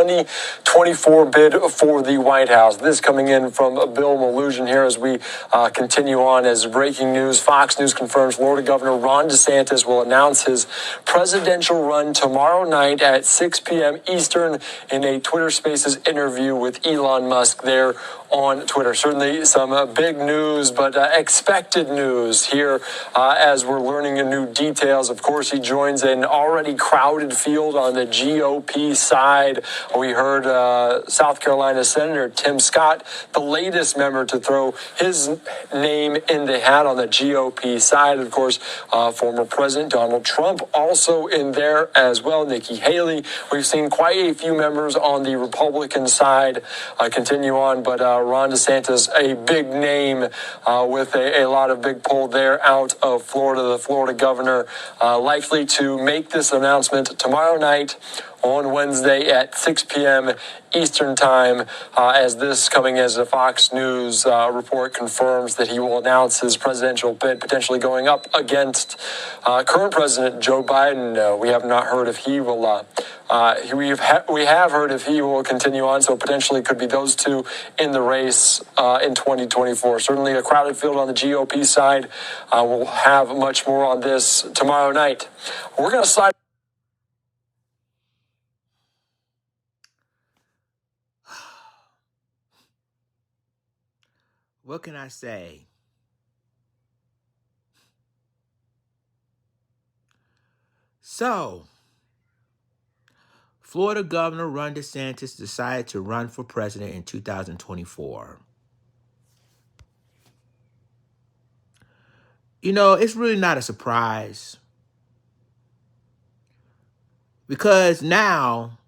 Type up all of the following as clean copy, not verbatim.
2024 bid for the White House. This coming in from Bill Malugin here as we continue on. As breaking news, Fox News confirms Florida Governor Ron Desantis will announce his presidential run tomorrow night at 6 p.m. Eastern in a Twitter Spaces interview with Elon Musk there on Twitter. Certainly some big news, but expected news here as we're learning new details. Of course, he joins an already crowded field on the GOP side. We heard South Carolina Senator Tim Scott, the latest member to throw his name in the hat on the GOP side. Of course, former President Donald Trump also in there as well. Nikki Haley. We've seen quite a few members on the Republican side continue on, but Ron DeSantis, a big name with a lot of big pull there out of Florida. The Florida governor likely to make this announcement tomorrow night on Wednesday at 6 p.m. Eastern time, as this coming as a Fox News report confirms that he will announce his presidential bid, potentially going up against current President Joe Biden. We have not heard if he will we have heard if he will continue on, so potentially could be those two in the race in 2024. Certainly a crowded field on the GOP side. We'll have much more on this tomorrow night. We're going to slide. What can I say? So, Florida Governor Ron DeSantis decided to run for president in 2024. You know, it's really not a surprise. Because now,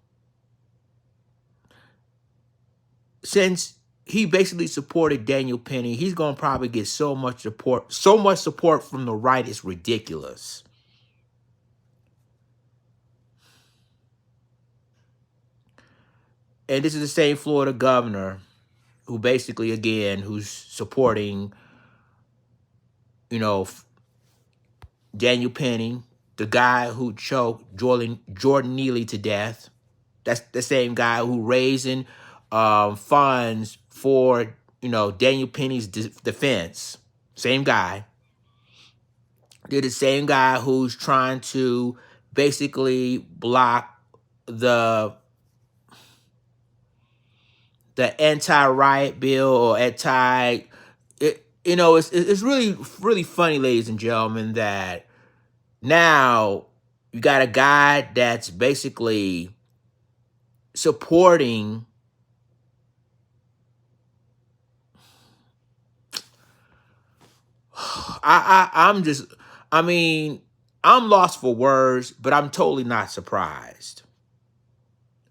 since he basically supported Daniel Penny, he's going to probably get so much support from the right, it's ridiculous. And this is the same Florida governor who basically, again, who's supporting, you know, Daniel Penny, the guy who choked Jordan Neely to death. That's the same guy who raising funds for, you know, Daniel Penny's defense. Same guy. They're the same guy who's trying to basically block the anti-riot bill or you know, it's really funny, ladies and gentlemen, that now you got a guy that's basically supporting I'm lost for words, but I'm totally not surprised.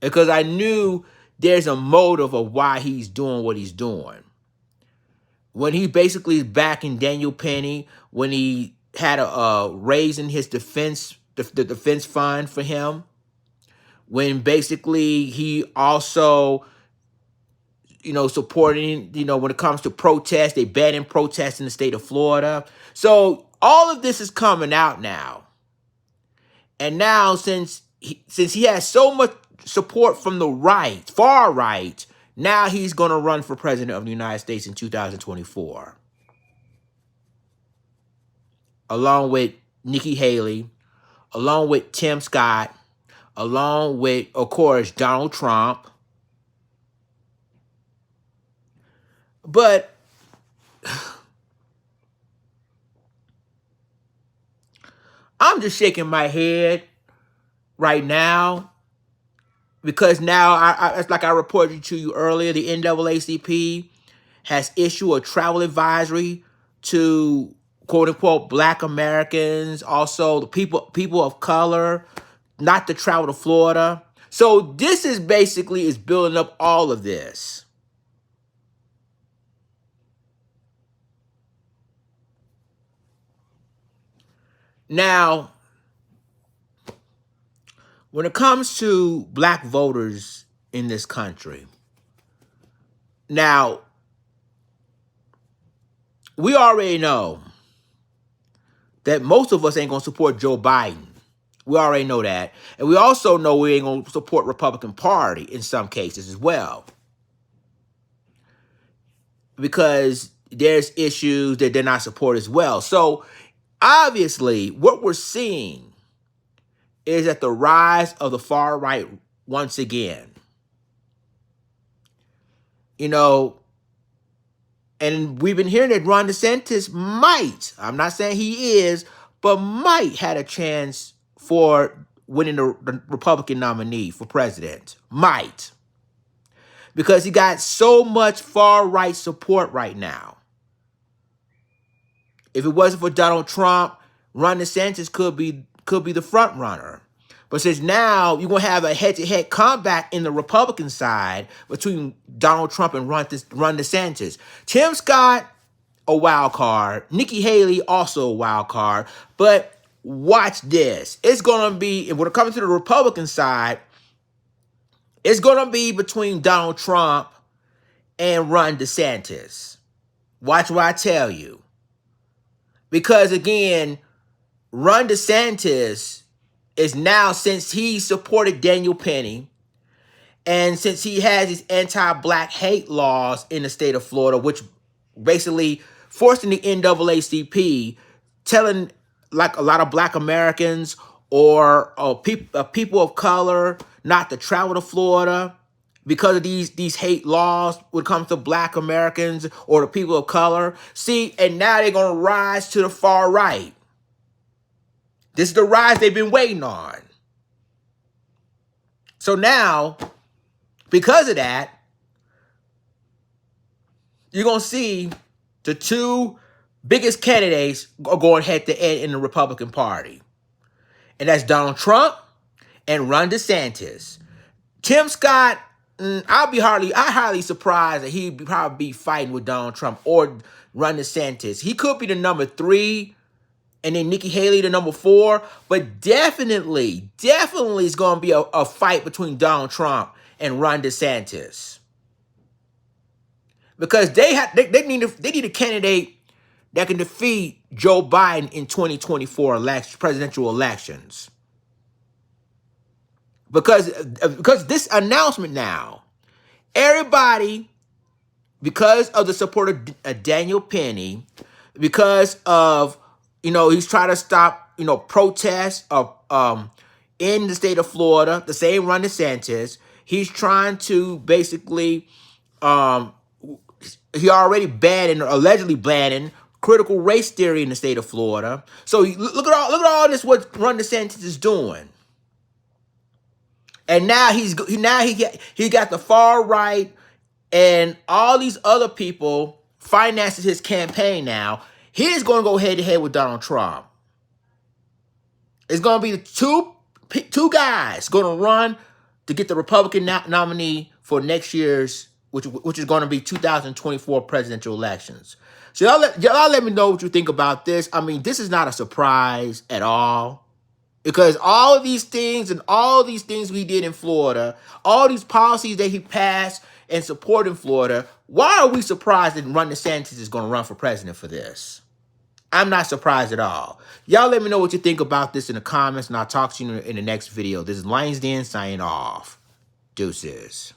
Because I knew there's a motive of why he's doing what he's doing. When he basically is backing Daniel Penny, when he had a raising his defense fund for him, when basically he also, you know, supporting, you know, when it comes to protests, they banning protests in the state of Florida. So all of this is coming out now. And now since he has so much support from the right, far right, now he's going to run for president of the United States in 2024. Along with Nikki Haley, along with Tim Scott, along with, of course, Donald Trump. But I'm just shaking my head right now because now, it's like I reported to you earlier, the NAACP has issued a travel advisory to quote-unquote Black Americans, also the people of color, not to travel to Florida. So this is basically building up all of this. Now, when it comes to Black voters in this country, now, we already know that most of us ain't going to support Joe Biden. We already know that. And we also know we ain't going to support Republican Party in some cases as well. Because there's issues that they're not supporting as well. So obviously, what we're seeing is that the rise of the far right once again. You know, and we've been hearing that Ron DeSantis might, I'm not saying he is, but might had a chance for winning the Republican nominee for president. Might. Because he got so much far-right support right now. If it wasn't for Donald Trump, Ron DeSantis could be the front runner. But since now you're going to have a head-to-head combat in the Republican side between Donald Trump and Ron DeSantis. Tim Scott, a wild card. Nikki Haley, also a wild card. But watch this. It's going to be, when it comes to the Republican side, it's going to be between Donald Trump and Ron DeSantis. Watch what I tell you. Because again, Ron DeSantis is now, since he supported Daniel Penny, and since he has these anti-black hate laws in the state of Florida, which basically forcing the NAACP, telling like a lot of black Americans or people of color not to travel to Florida because of these hate laws when it comes to black Americans or the people of color. See, and now they're going to rise to the far right. This is the rise they've been waiting on. So now, because of that, you're going to see the two biggest candidates are going head to head in the Republican Party. And that's Donald Trump and Ron DeSantis. Tim Scott, I highly surprised that he'd probably be fighting with Donald Trump or Ron DeSantis. He could be the number 3. And then Nikki Haley, the number 4. But definitely it's going to be a fight between Donald Trump and Ron DeSantis. Because they need a candidate that can defeat Joe Biden in 2024 presidential elections. Because this announcement now, everybody, because of the support of Daniel Penny, because of, he's trying to stop, protests in the state of Florida, the same Ron DeSantis. He's trying to basically, he already allegedly banning critical race theory in the state of Florida. So look at all this, what Ron DeSantis is doing. And now he got the far right and all these other people finances his campaign now. He's going to go head to head with Donald Trump. It's going to be the two guys going to run to get the Republican nominee for next year's, which is going to be 2024 presidential elections. So y'all let me know what you think about this. I mean, this is not a surprise at all. Because all of these things and all these things we did in Florida, all these policies that he passed and supported in Florida, why are we surprised that Ron DeSantis is going to run for president for this? I'm not surprised at all. Y'all let me know what you think about this in the comments, and I'll talk to you in the next video. This is Lions Den signing off. Deuces.